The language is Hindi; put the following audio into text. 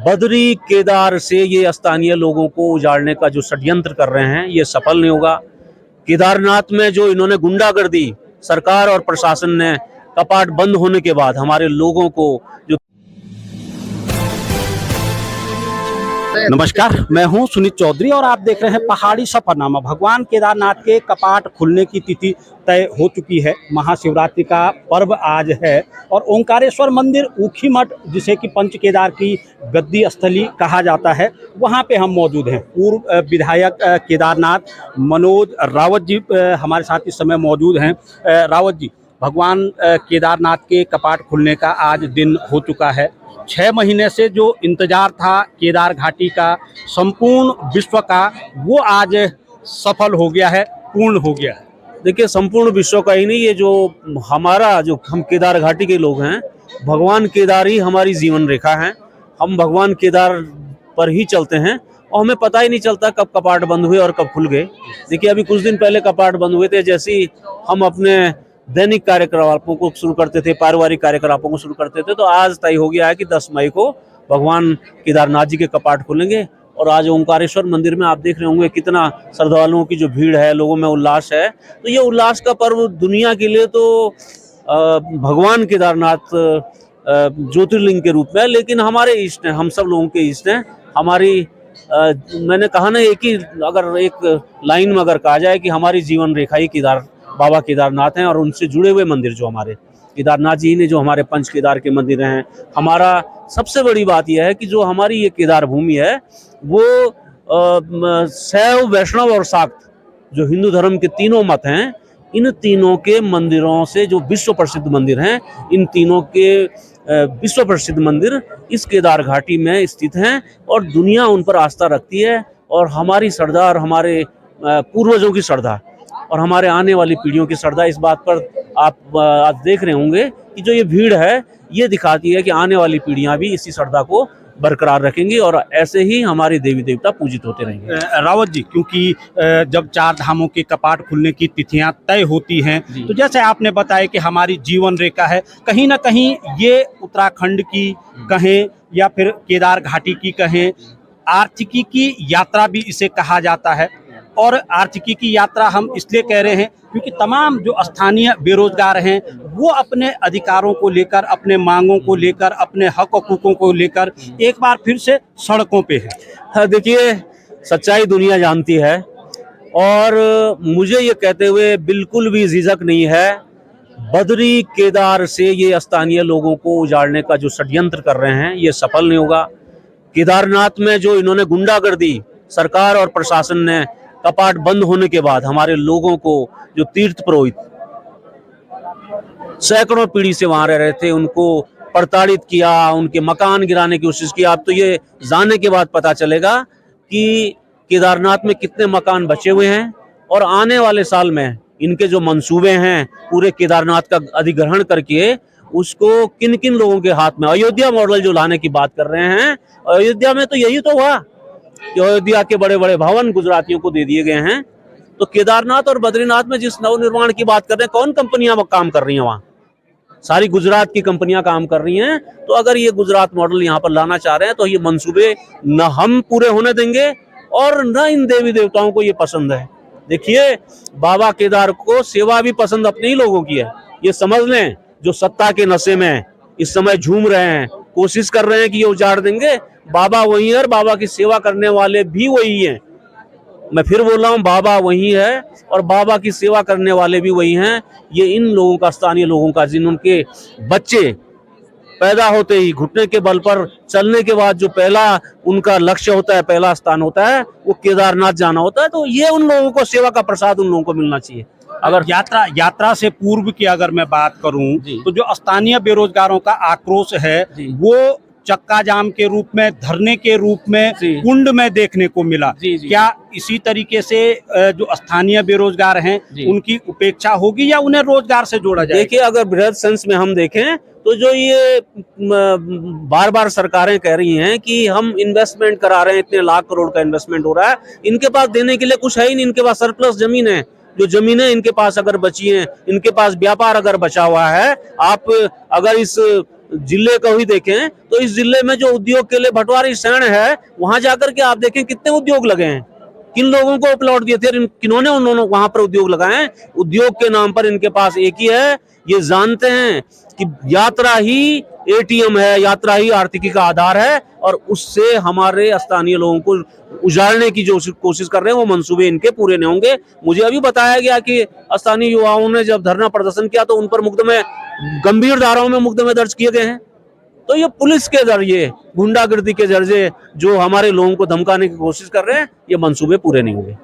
बद्री केदार से ये स्थानीय लोगों को उजाड़ने का जो षड्यंत्र कर रहे हैं ये सफल नहीं होगा। केदारनाथ में जो इन्होंने गुंडागर्दी सरकार और प्रशासन ने कपाट बंद होने के बाद हमारे लोगों को जो नमस्कार, मैं हूं सुनीत चौधरी और आप देख रहे हैं पहाड़ी सफरनामा। भगवान केदारनाथ के कपाट खुलने की तिथि तय हो चुकी है। महाशिवरात्रि का पर्व आज है और ओंकारेश्वर मंदिर ऊखीमठ, जिसे कि पंच केदार की गद्दी स्थली कहा जाता है, वहां पे हम मौजूद हैं। पूर्व विधायक केदारनाथ मनोज रावत जी हमारे साथ इस समय मौजूद हैं। रावत जी, भगवान केदारनाथ के कपाट खुलने का आज दिन हो चुका है। 6 महीने से जो इंतजार था केदार घाटी का, संपूर्ण विश्व का, वो आज सफल हो गया है, पूर्ण हो गया है। देखिए, संपूर्ण विश्व का ही नहीं, ये जो हम केदार घाटी के लोग हैं, भगवान केदार ही हमारी जीवन रेखा है। हम भगवान केदार पर ही चलते हैं और हमें पता ही नहीं चलता कब कपाट बंद हुए और कब खुल गए। देखिए, अभी कुछ दिन पहले कपाट बंद हुए थे। जैसे ही हम अपने दैनिक कार्यकलापों को शुरू करते थे, पारिवारिक कार्यकलापों को शुरू करते थे, तो आज तय हो गया है कि 10 मई को भगवान केदारनाथ जी के कपाट खुलेंगे। और आज ओंकारेश्वर मंदिर में आप देख रहे होंगे कितना श्रद्धालुओं की जो भीड़ है, लोगों में उल्लास है। तो ये उल्लास का पर्व दुनिया के लिए तो भगवान केदारनाथ ज्योतिर्लिंग के रूप में है, लेकिन हमारे इष्ट हैं, हम सब लोगों के इष्ट हैं। हमारी मैंने कहा ना, एक लाइन में अगर कहा जाए कि हमारी जीवन रेखा ही बाबा केदारनाथ हैं और उनसे जुड़े हुए मंदिर जो हमारे केदारनाथ जी ने, जो हमारे पंच केदार के मंदिर हैं। हमारा सबसे बड़ी बात यह है कि जो हमारी ये केदार भूमि है वो शैव, वैष्णव और शाक्त जो हिंदू धर्म के तीनों मत हैं, इन तीनों के मंदिरों से जो विश्व प्रसिद्ध मंदिर हैं, इन तीनों के विश्व प्रसिद्ध मंदिर इस केदार घाटी में स्थित हैं और दुनिया उन पर आस्था रखती है। और हमारी श्रद्धा और हमारे पूर्वजों की श्रद्धा और हमारे आने वाली पीढ़ियों की श्रद्धा, इस बात पर आप आज देख रहे होंगे कि जो ये भीड़ है ये दिखाती है कि आने वाली पीढ़ियां भी इसी श्रद्धा को बरकरार रखेंगी और ऐसे ही हमारे देवी देवता पूजित होते रहेंगे। रावत जी, क्योंकि जब 4 धामों के कपाट खुलने की तिथियां तय होती हैं, तो जैसे आपने बताया कि हमारी जीवन रेखा है, कहीं ना कहीं ये उत्तराखंड की कहें या फिर केदार घाटी की कहें, आर्थिकी की यात्रा भी इसे कहा जाता है। और आर्थिकी की यात्रा हम इसलिए कह रहे हैं क्योंकि तमाम जो स्थानीय बेरोजगार हैं वो अपने अधिकारों को लेकर, अपने मांगों को लेकर, अपने हक हकूकों को लेकर एक बार फिर से सड़कों पे है। हाँ, देखिए, सच्चाई दुनिया जानती है और मुझे ये कहते हुए बिल्कुल भी झिझक नहीं है। बद्री केदार से ये स्थानीय लोगों को उजाड़ने का जो षड्यंत्र कर रहे हैं ये सफल नहीं होगा। केदारनाथ में जो इन्होंने गुंडागर्दी सरकार और प्रशासन ने कपाट बंद होने के बाद हमारे लोगों को, जो तीर्थ पुरोहित सैकड़ों पीढ़ी से वहां रह रहे थे, उनको प्रताड़ित किया, उनके मकान गिराने की कोशिश की। आप तो ये जानने के बाद पता चलेगा कि केदारनाथ में कितने मकान बचे हुए हैं और आने वाले साल में इनके जो मंसूबे हैं पूरे केदारनाथ का अधिग्रहण करके उसको किन किन लोगों के हाथ में, अयोध्या मॉडल जो लाने की बात कर रहे हैं। अयोध्या में तो यही तो हुआ कि अयोध्या के बड़े बड़े भवन गुजरातियों को दे दिए गए हैं। तो केदारनाथ और बद्रीनाथ में जिस नवनिर्माण की बात कर रहे हैं, कौन कंपनियां काम कर रही हैं वहां? सारी गुजरात की कंपनियां काम कर रही हैं। तो अगर ये गुजरात मॉडल यहाँ पर लाना चाह रहे हैं तो ये मंसूबे न हम पूरे होने देंगे और न इन देवी देवताओं को ये पसंद है। देखिए, बाबा केदार को सेवा भी पसंद अपने ही लोगों की है। ये समझ लें, जो सत्ता के नशे में इस समय झूम रहे हैं, कोशिश कर रहे हैं कि ये उजाड़ देंगे, बाबा वही है और बाबा की सेवा करने वाले भी वही हैं। मैं फिर बोल रहा हूँ, बाबा वही है और बाबा की सेवा करने वाले भी वही हैं। ये इन लोगों का, स्थानीय लोगों का, जिनके बच्चे पैदा होते ही घुटने के बल पर चलने के बाद जो पहला उनका लक्ष्य होता है, पहला स्थान होता है, वो केदारनाथ जाना होता है। तो ये उन लोगों को, सेवा का प्रसाद उन लोगों को मिलना चाहिए। अगर यात्रा से पूर्व की अगर मैं बात करूं तो जो स्थानीय बेरोजगारों का आक्रोश है वो चक्का जाम के रूप में, धरने के रूप में, कुंड में देखने को मिला। क्या इसी तरीके से जो स्थानीय बेरोजगार हैं उनकी उपेक्षा होगी या उन्हें रोजगार से जोड़ा जाए? देखिए, अगर बृहद सेंस में हम देखें तो जो ये बार बार सरकारें कह रही हैं कि हम इन्वेस्टमेंट करा रहे हैं, इतने लाख करोड़ का इन्वेस्टमेंट हो रहा है, इनके पास देने के लिए कुछ है ही नहीं। इनके पास सरप्लस जमीन है। जो जमीनें इनके पास अगर बची हैं, इनके पास व्यापार अगर बचा हुआ है, आप अगर इस जिले को ही देखें तो इस जिले में जो उद्योग के लिए भटवारी सैण है, वहां जाकर के आप देखें कितने उद्योग लगे हैं, किन लोगों को प्लॉट दिए थे, किन्होंने उन्होंने वहां पर उद्योग लगाए हैं। उद्योग के नाम पर इनके पास एक ही है, ये जानते हैं कि यात्रा ही एटीएम है, यात्रा ही आर्थिकी का आधार है, और उससे हमारे स्थानीय लोगों को उजाड़ने की जो कोशिश कर रहे हैं वो मंसूबे इनके पूरे नहीं होंगे। मुझे अभी बताया गया कि स्थानीय युवाओं ने जब धरना प्रदर्शन किया तो उन पर मुकदमे, गंभीर धाराओं में मुकदमे दर्ज किए गए हैं। तो ये पुलिस के जरिए, गुंडागर्दी के जरिए जो हमारे लोगों को धमकाने की कोशिश कर रहे हैं, ये मंसूबे पूरे नहीं होंगे।